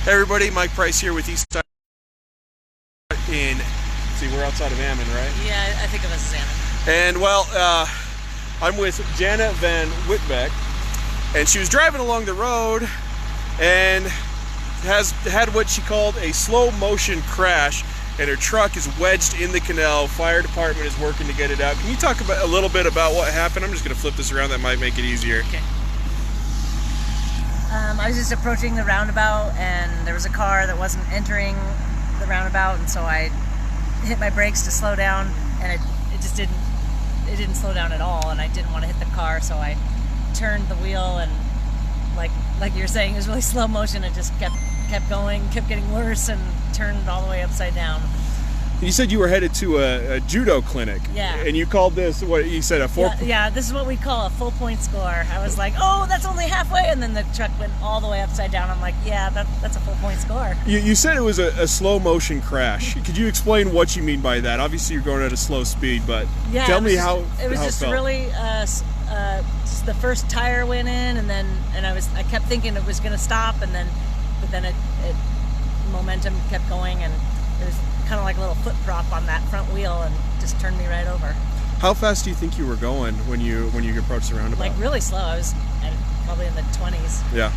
Hey everybody, Mike Price here with East Side in, see, we're outside of Ammon, right? Yeah, I think of us as Ammon. And well, I'm with Jana Van Whitbeck, and she was driving along the road and had what she called a slow motion crash, and her truck is wedged in the canal. Fire department is working to get it out. Can you talk about a little bit about what happened? I'm just going to flip this around, that might make it easier. Okay. I was just approaching the roundabout, and there was a car that wasn't entering the roundabout, and so I hit my brakes to slow down, and it just didn't slow down at all, and I didn't want to hit the car, so I turned the wheel, and like you were saying, it was really slow motion. It just kept going, kept getting worse, and turned all the way upside down. You said you were headed to a judo clinic. Yeah. And you called this, what you said, a four? Yeah, this is what we call a full point score. I was like, oh, that's only halfway, and then the truck went all the way upside down. I'm like, yeah, that's a full point score. You said it was a slow motion crash. Could you explain what you mean by that? Obviously you're going at a slow speed, but yeah, tell me how it was just really just the first tire went in, and I kept thinking it was going to stop, but then it momentum kept going, and it was kind of like a little foot prop on that front wheel, and just turned me right over. How fast do you think you were going when you approached the roundabout? Like really slow. I was probably in the 20s. Yeah.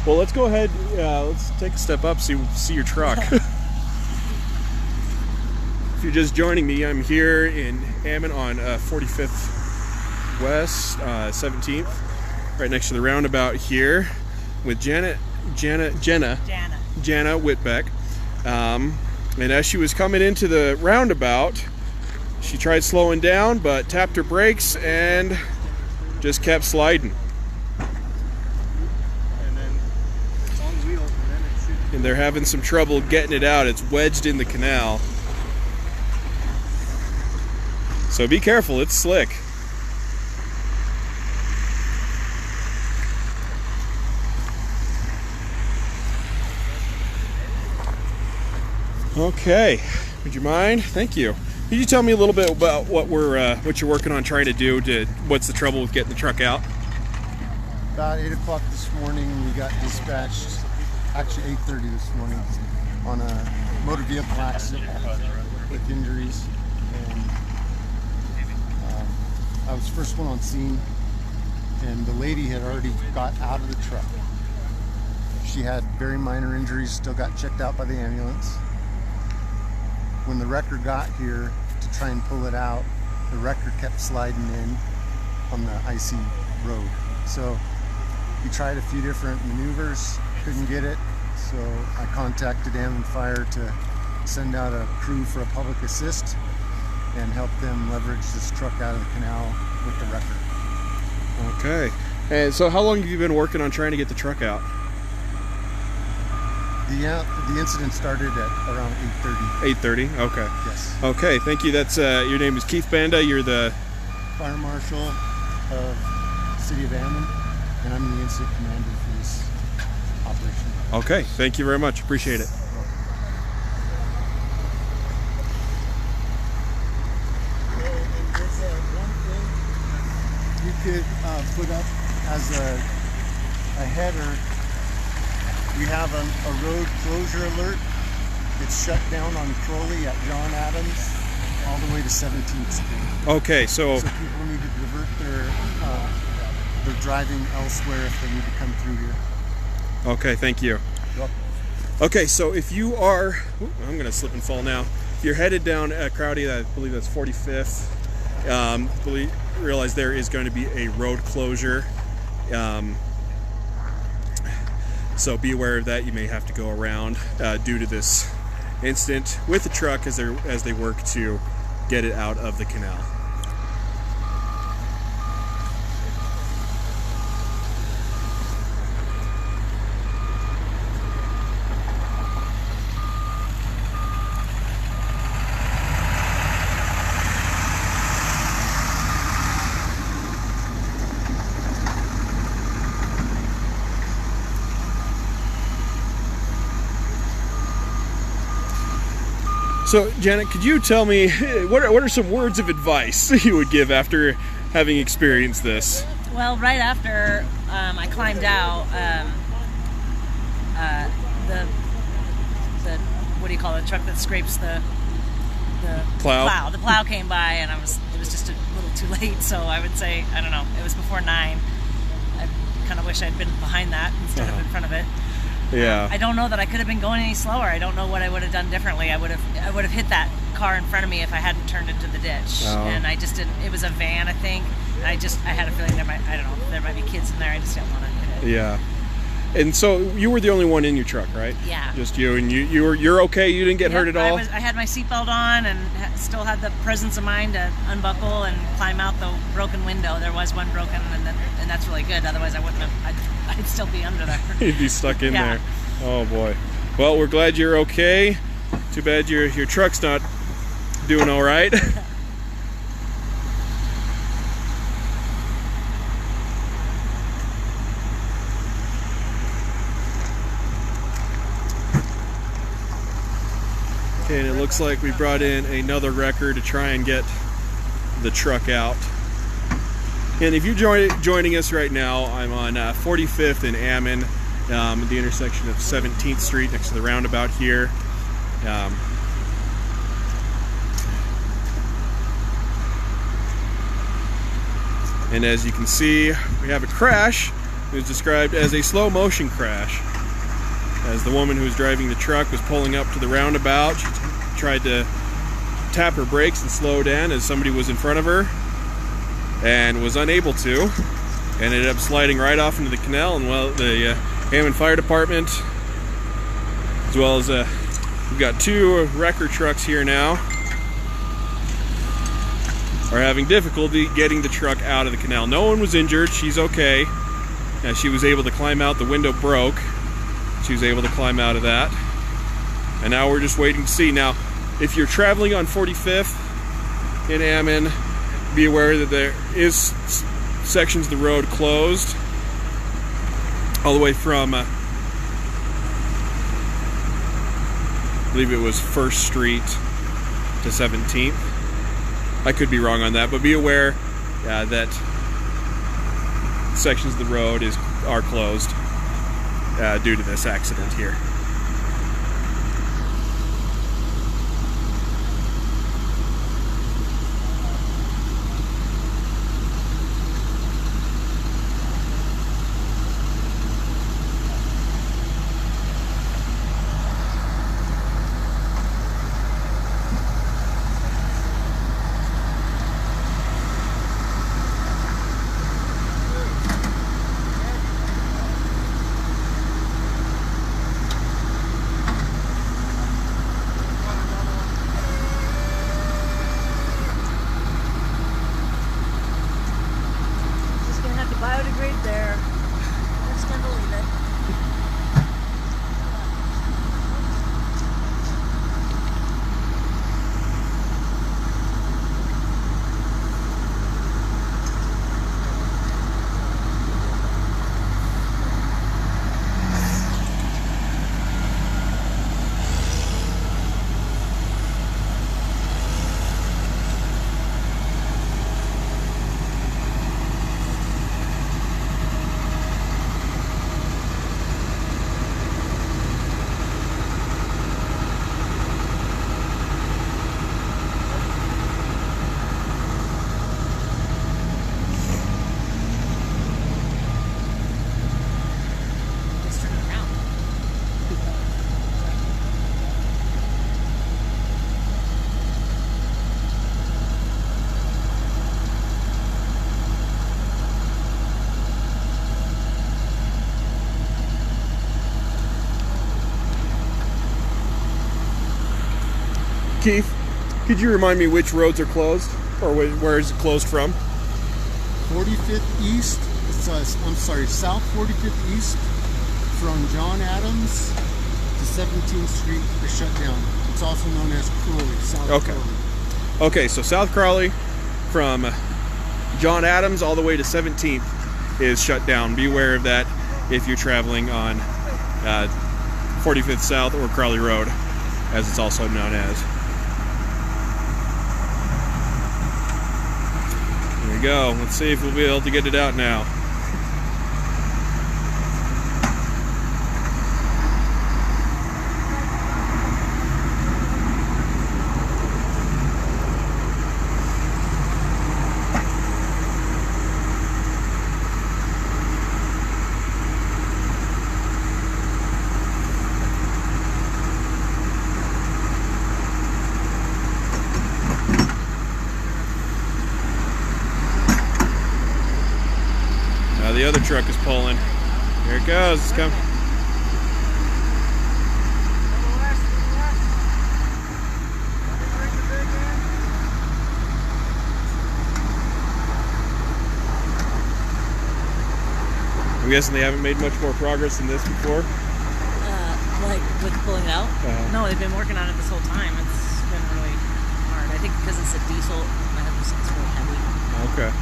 Well, let's go ahead. Let's take a step up, see your truck. If you're just joining me, I'm here in Ammon on 45th West, 17th, right next to the roundabout here, with Jana Whitbeck. And as she was coming into the roundabout, she tried slowing down, but tapped her brakes and just kept sliding. And then it's on wheels, and they're having some trouble getting it out. It's wedged in the canal. So be careful, it's slick. Okay, would you mind? Thank you. Could you tell me a little bit about what you're working on trying to do? What's the trouble with getting the truck out? About 8 o'clock this morning, we got dispatched, actually 8:30 this morning, on a motor vehicle accident with injuries. And I was the first one on scene, and the lady had already got out of the truck. She had very minor injuries, still got checked out by the ambulance. When the wrecker got here to try and pull it out, the wrecker kept sliding in on the icy road. So we tried a few different maneuvers, couldn't get it. So I contacted Ammon Fire to send out a crew for a public assist and help them leverage this truck out of the canal with the wrecker. Okay. And so how long have you been working on trying to get the truck out? The incident started at around 8:30. 8:30. Okay. Yes. Okay. Thank you. That's your name is Keith Banda. You're the fire marshal of the city of Ammon, and I'm the incident commander for this operation. Okay. Thank you very much. Appreciate it. And there's one thing you could put up as a header. We have a road closure alert. It's shut down on Crowley at John Adams all the way to 17th Street. Okay, so people need to divert their driving elsewhere if they need to come through here. Okay, thank you. Yep. Okay, so if you are, I'm going to slip and fall now. If you're headed down Crowley, I believe that's 45th, realize there is going to be a road closure. So be aware of that. You may have to go around due to this incident with the truck as they work to get it out of the canal. So, Janet, could you tell me what are some words of advice you would give after having experienced this? Well, right after I climbed out, the what do you call it? Truck that scrapes the Plow. The plow came by, and it was just a little too late. So I would say, I don't know, it was before 9. I kind of wish I'd been behind that instead of in front of it. Yeah. I don't know that I could have been going any slower. I don't know what I would have done differently. I would have hit that car in front of me if I hadn't turned into the ditch. Oh. And I just didn't. It was a van, I think. And I had a feeling there might be kids in there. I just didn't want to hit it. Yeah. And so you were the only one in your truck, right? Yeah. Just you, and you're okay. You didn't get hurt at all. I had my seatbelt on and still had the presence of mind to unbuckle and climb out the broken window. There was one broken, and that's really good. Otherwise, I wouldn't have. I'd still be under there. You'd be stuck in Yeah. there. Oh boy. Well, we're glad you're okay. Too bad your truck's not doing all right. Okay, and it looks like we brought in another wrecker to try and get the truck out. And if you're joining us right now, I'm on 45th and Ammon, at the intersection of 17th Street next to the roundabout here. And as you can see, we have a crash. It was described as a slow motion crash. As the woman who was driving the truck was pulling up to the roundabout, she tried to tap her brakes and slow down as somebody was in front of her, and was unable to, and ended up sliding right off into the canal. And well, the Hammond Fire Department, as well as we've got 2 wrecker trucks here now, are having difficulty getting the truck out of the canal. No one was injured. She's okay. She was able to climb out. The window broke. She was able to climb out of that. And now we're just waiting to see. Now, if you're traveling on 45th in Ammon, be aware that there is sections of the road closed all the way from, I believe it was 1st Street to 17th. I could be wrong on that, but be aware that sections of the road are closed due to this accident here. Biodegrade there. Just gonna leave it. Keith, could you remind me which roads are closed, or where is it closed from? 45th East, I'm sorry, South 45th East from John Adams to 17th Street is shut down. It's also known as Crowley, South Crowley. Okay, so South Crowley from John Adams all the way to 17th is shut down. Be aware of that if you're traveling on 45th South or Crowley Road, as it's also known as. There we go. Let's see if we'll be able to get it out now. other truck is pulling. Here it goes. It's coming. I'm guessing they haven't made much more progress than this before. Like with pulling it out? No, they've been working on it this whole time. It's been really hard. I think because it's a diesel, it's really heavy. Okay.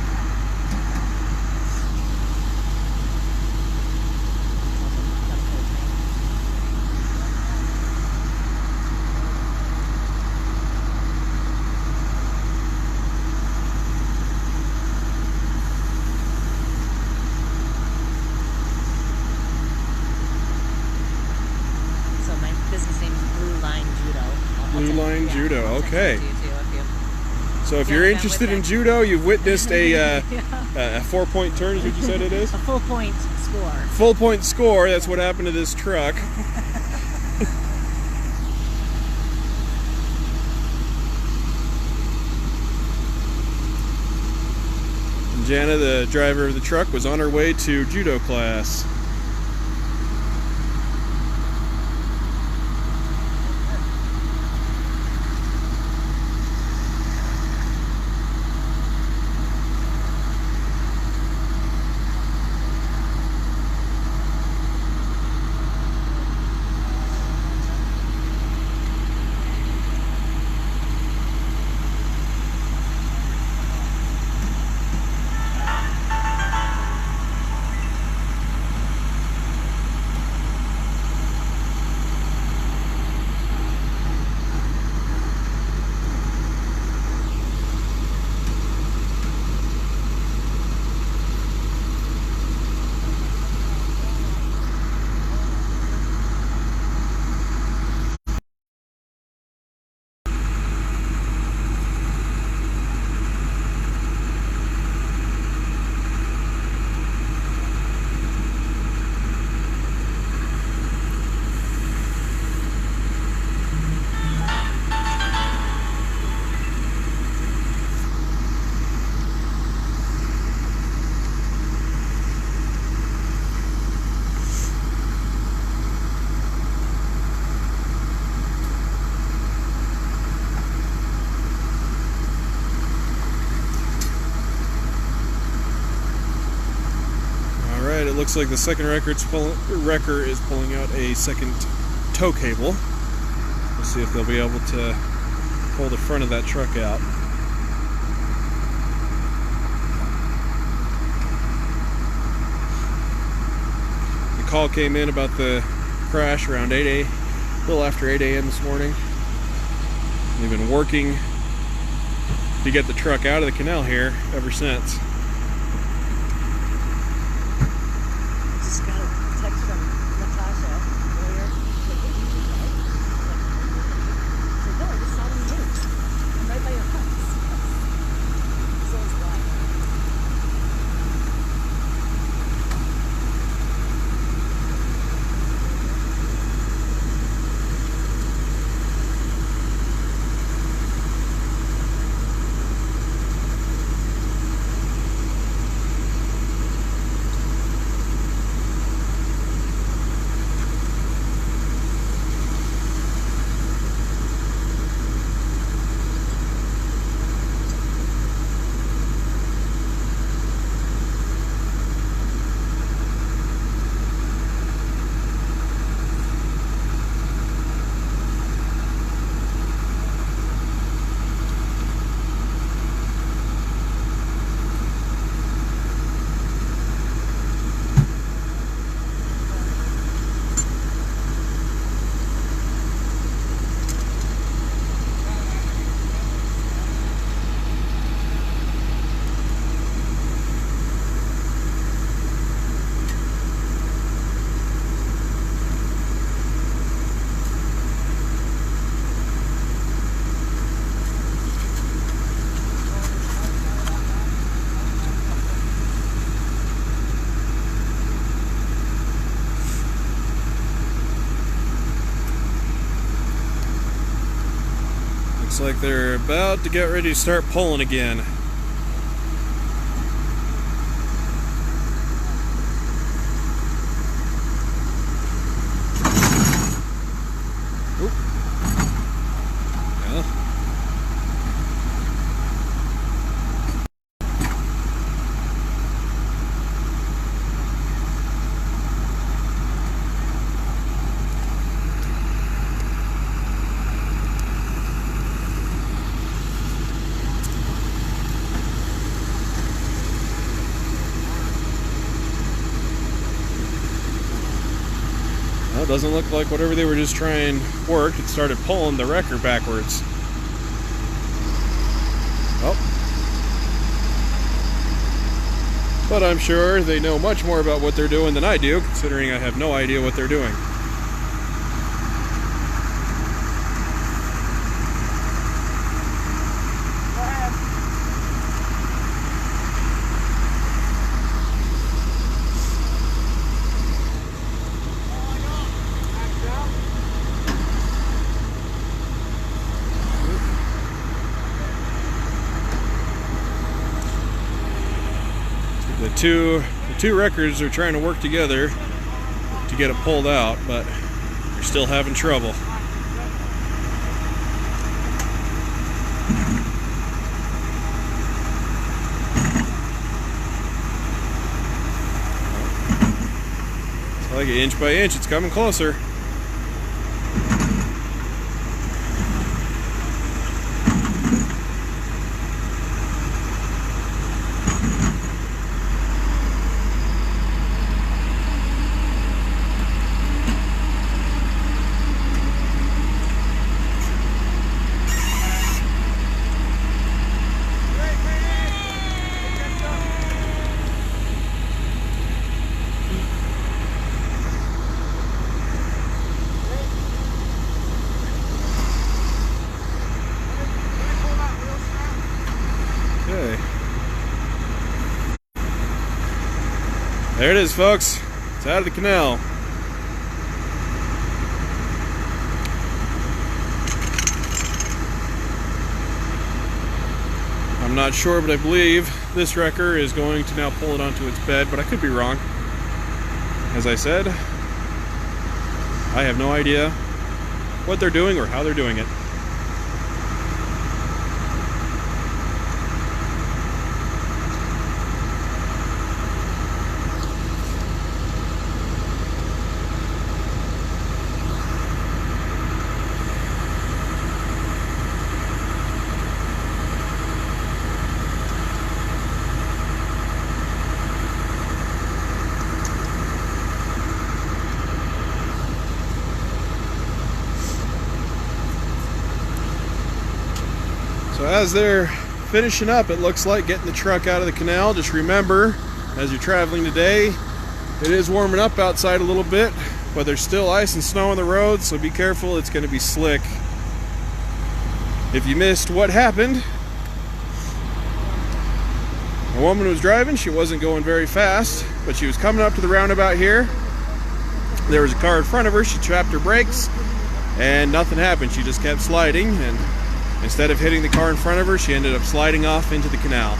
Blue Line Judo, okay. So if you're interested in judo, you've witnessed a 4-point turn, is what you said it is? A full point score. Full point score, that's what happened to this truck. And Jana, the driver of the truck, was on her way to judo class. It looks like the second wrecker is pulling out a second tow cable. We'll see if they'll be able to pull the front of that truck out. The call came in about the crash around a little after 8 a.m. this morning. They've been working to get the truck out of the canal here ever since. Just got a text from Natasha earlier. She's like, no, I just saw them move. I'm right by your house. So it's wild. Looks like they're about to get ready to start pulling again. doesn't look like whatever they were just trying worked. It started pulling the wrecker backwards. Oh. But I'm sure they know much more about what they're doing than I do, considering I have no idea what they're doing. The two wreckers are trying to work together to get it pulled out, but they're still having trouble. It's like inch by inch, it's coming closer. Okay. There it is, folks. It's out of the canal. I'm not sure, but I believe this wrecker is going to now pull it onto its bed, but I could be wrong. As I said, I have no idea what they're doing or how they're doing it. So as they're finishing up, it looks like getting the truck out of the canal. Just remember, as you're traveling today, it is warming up outside a little bit, but there's still ice and snow on the road, so be careful, it's going to be slick. If you missed what happened, a woman was driving. She wasn't going very fast, but she was coming up to the roundabout here. There was a car in front of her. She trapped her brakes, and nothing happened. She just kept sliding, and instead of hitting the car in front of her, she ended up sliding off into the canal.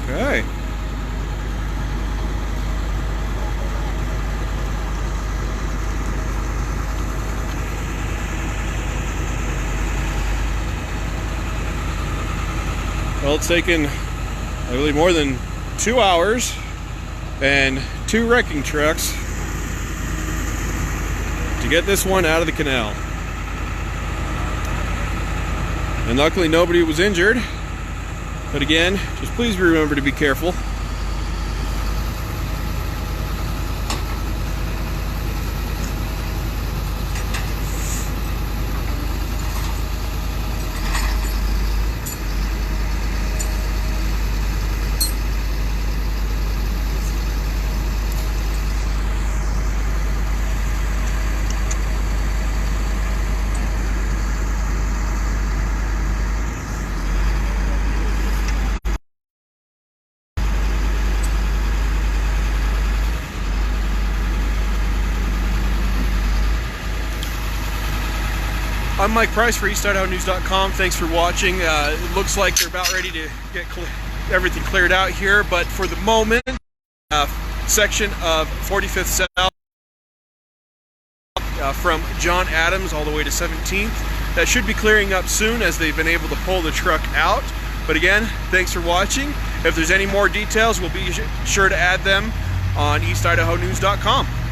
Okay. Well, it's taken, I believe, more than 2 hours and 2 wrecking trucks to get this one out of the canal. And luckily nobody was injured. But again, just please remember to be careful. I'm Mike Price for EastIdahoNews.com. Thanks for watching. It looks like they're about ready to get everything cleared out here, but for the moment, section of 45th South from John Adams all the way to 17th. That should be clearing up soon as they've been able to pull the truck out. But again, thanks for watching. If there's any more details, we'll be sure to add them on EastIdahoNews.com.